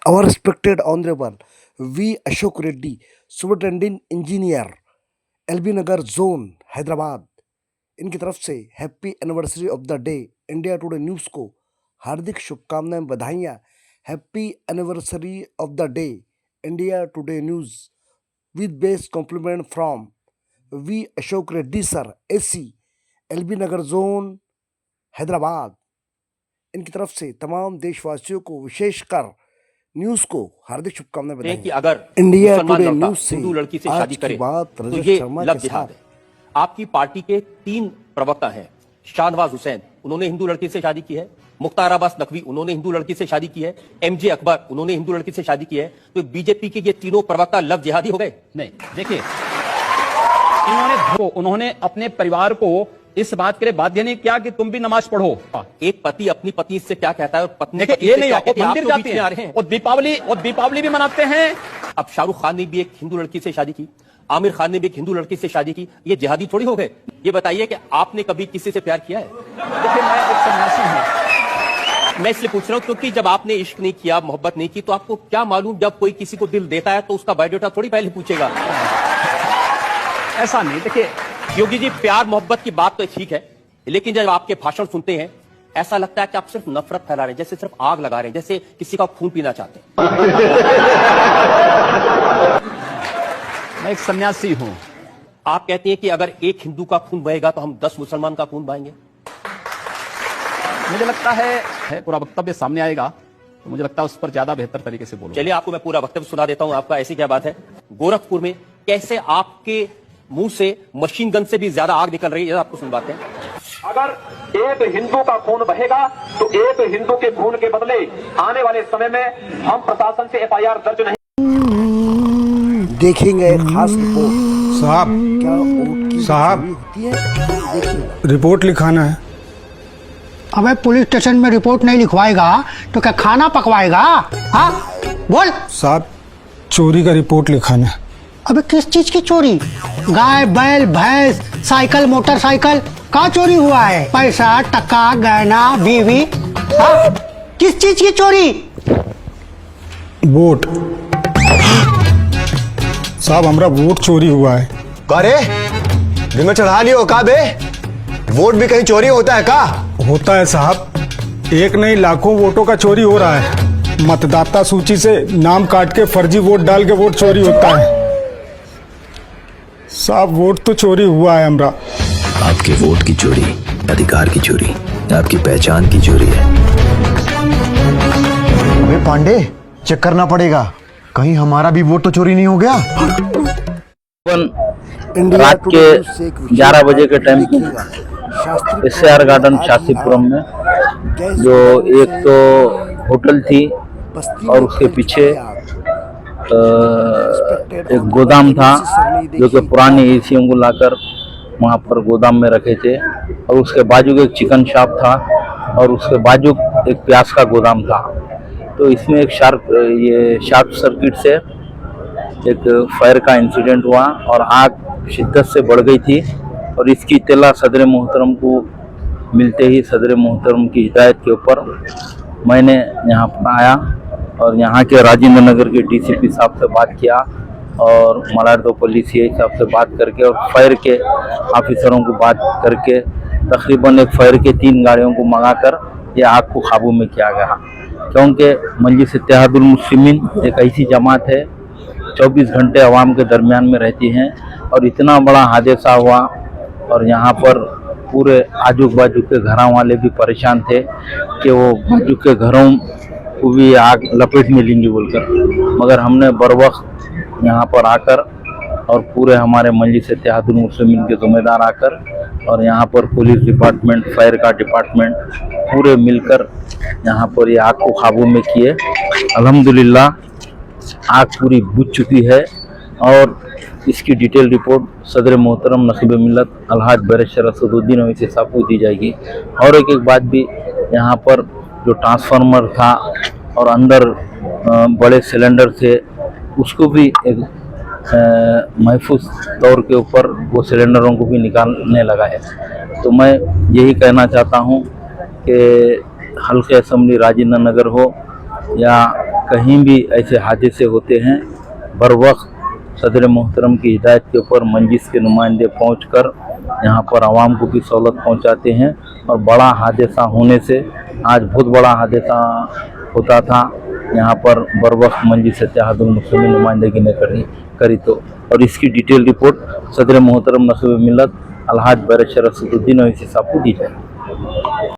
Our respected Honorable V. Ashok Reddy, Superintendent Engineer, LB Nagar zone Hyderabad, इनकी तरफ से happy anniversary of the day India Today news को हार्दिक शुभकामनाएं, बधाइयाँ। Happy anniversary of the day India Today news with best compliment from V Ashok Reddy sir, AC, LB Nagar zone Hyderabad. इनकी तरफ से तमाम देशवासियों को, विशेषकर न्यूज को हार्दिक शुभकामनाएं, बधाई कि अगर इंडिया टुडे न्यूज से हिंदू लड़की से शादी करे तो ये लव जिहाद है। आपकी पार्टी के 3 प्रवक्ता हैं। शाहनवाज हुसैन, उन्होंने हिंदू लड़की से शादी की है। मुख्तार अब्बास नकवी, उन्होंने हिंदू लड़की से शादी की है। MJ अकबर, उन्होंने हिंदू लड़की से शादी की है। तो बीजेपी के ये तीनों प्रवक्ता लव जिहादी हो गए? नहीं, देखिए, उन्होंने अपने परिवार को इस बात के लिए बाध्य नहीं किया कि तुम भी नमाज पढ़ो। एक पति अपनी पत्नी से क्या कहता है और पत्नी ये नहीं, मंदिर जाते हैं और दीपावली भी मनाते हैं। अब शाहरुख खान ने भी एक हिंदू लड़की से शादी की, आमिर खान ने भी एक हिंदू लड़की से शादी की, ये जिहादी थोड़ी हो गए? ये बताइए कि आपने कभी किसी से प्यार किया है? देखिए, मैं एक सन्यासी हूं। मैं इसलिए पूछ रहा हूं क्योंकि जब आपने इश्क नहीं किया, मोहब्बत नहीं की, तो आपको क्या मालूम जब कोई किसी को दिल देता है तो उसका बायोडाटा थोड़ी पहले पूछेगा। ऐसा नहीं, देखिए योगी जी, प्यार मोहब्बत की बात तो ठीक है, लेकिन जब आपके भाषण सुनते हैं ऐसा लगता है कि आप सिर्फ नफरत फैला रहे हैं, जैसे सिर्फ आग लगा रहे हैं, जैसे किसी का खून पीना चाहते हैं। मैं एक सन्यासी हूं। आप कहते हैं कि अगर एक हिंदू का खून बहेगा तो हम 10 मुसलमान का खून बहाएंगे। मुझे लगता है पूरा वक्तव्य सामने आएगा तो मुझे लगता है उस पर ज्यादा बेहतर तरीके से बोलूं। चलिए, आपको मैं पूरा वक्तव्य सुना देता हूं। आपका ऐसी क्या बात है? गोरखपुर में कैसे आपके मुंह से मशीन गन से भी ज्यादा आग निकल रही है, आपको सुनवाते हैं। अगर एक हिंदू का खून बहेगा तो एक हिंदू के खून के बदले आने वाले समय में हम प्रशासन से FIR दर्ज नहीं देखेंगे। खास रिपोर्ट साहब, क्या वोट की साहब, होती है, देखिए। रिपोर्ट लिखाना है। अबे पुलिस स्टेशन में रिपोर्ट नहीं लिखवाएगा तो क्या खाना पकवाएगा? हाँ बोल। साहब, चोरी का रिपोर्ट लिखाना है। अबे किस चीज की चोरी? गाय, बैल, भैंस, साइकिल, मोटरसाइकिल, कहाँ चोरी हुआ है? पैसा, टका, गहना, बीवी, हाँ? किस चीज की चोरी? वोट। साहब, हमारा वोट चोरी हुआ है। अरे दिल में चढ़ा लियो का बे? वोट भी कहीं चोरी होता है का? होता है साहब, एक नहीं लाखों वोटों का चोरी हो रहा है। मतदाता सूची से नाम काट के फर्जी वोट डाल के वोट चोरी होता है। साहब, वोट तो चोरी हुआ है हमरा। आपके वोट की चोरी अधिकार की चोरी, आपकी पहचान की चोरी है। अबे पांडे, चेक करना पड़ेगा, कहीं हमारा भी वोट तो चोरी नहीं हो गया। रात के 11 बजे के टाइम SR गार्डन शास्त्रीपुरम में जो एक तो होटल थी और उसके पीछे एक गोदाम था जो कि पुराने एशियों को लाकर वहाँ पर गोदाम में रखे थे, और उसके बाजू एक चिकन शॉप था और उसके बाजू एक प्याज का गोदाम था। तो इसमें एक शॉर्ट सर्किट से एक फायर का इंसिडेंट हुआ और आग शिद्दत से बढ़ गई थी, और इसकी इत्तला सदर मोहतरम को मिलते ही सदर मोहतरम की हिदायत के ऊपर मैंने यहाँ पर आया और यहाँ के राजेंद्र नगर के DCP साहब से बात किया और मलारदोपल्ली CI साहब से बात करके और फायर के ऑफिसरों को बात करके तकरीबन एक फायर के 3 गाड़ियों को मंगाकर ये आग को काबू में किया गया। क्योंकि मजलिस इत्तेहादुल मुस्लिमीन एक ऐसी जमात है 24 घंटे अवाम के दरमियान में रहती हैं, और इतना बड़ा हादसा हुआ और यहाँ पर पूरे आजू बाजू के घरों वाले भी परेशान थे कि वो बाजू के घरों को भी आग लपेट में लेंगे बोलकर, मगर हमने बर वक्त यहाँ पर आकर और पूरे हमारे मजलिस इत्तेहादुल मुस्लिमीन के ज़िम्मेदार आकर और यहाँ पर पुलिस डिपार्टमेंट, फायर का डिपार्टमेंट पूरे मिलकर यहाँ पर ये आग को काबू में किए। अल्हम्दुलिल्लाह आग पूरी बुझ चुकी है और इसकी डिटेल रिपोर्ट सदर मोहतरम नक़ीब मिल्लत अलहाज बैरिस्टर असदुद्दीन ओवैसी साहब को दी जाएगी। और एक बात भी, यहाँ पर जो ट्रांसफार्मर था और अंदर बड़े सिलेंडर थे, उसको भी एक महफूज तौर के ऊपर वो सिलेंडरों को भी निकालने लगा है। तो मैं यही कहना चाहता हूँ कि हल्के असम्बली राजेंद्र नगर हो या कहीं भी ऐसे हादसे होते हैं बर वक्त सदर मोहतरम की हिदायत के ऊपर मंजिस के नुमाइंदे पहुंचकर यहाँ पर आवाम को भी सहूलत पहुंचाते हैं। और बड़ा हादसा होने से आज बहुत बड़ा हादसा होता था यहाँ पर बर वक्त मंजिस इत्तेहादुल मुस्लिमीन नुमाइंदगी ने करी तो। और इसकी डिटेल रिपोर्ट सदर मोहतरम नसीब मिल्लत अलहाज बैरिस्टर असदुद्दीन ओवैसी साहब को दी जाए।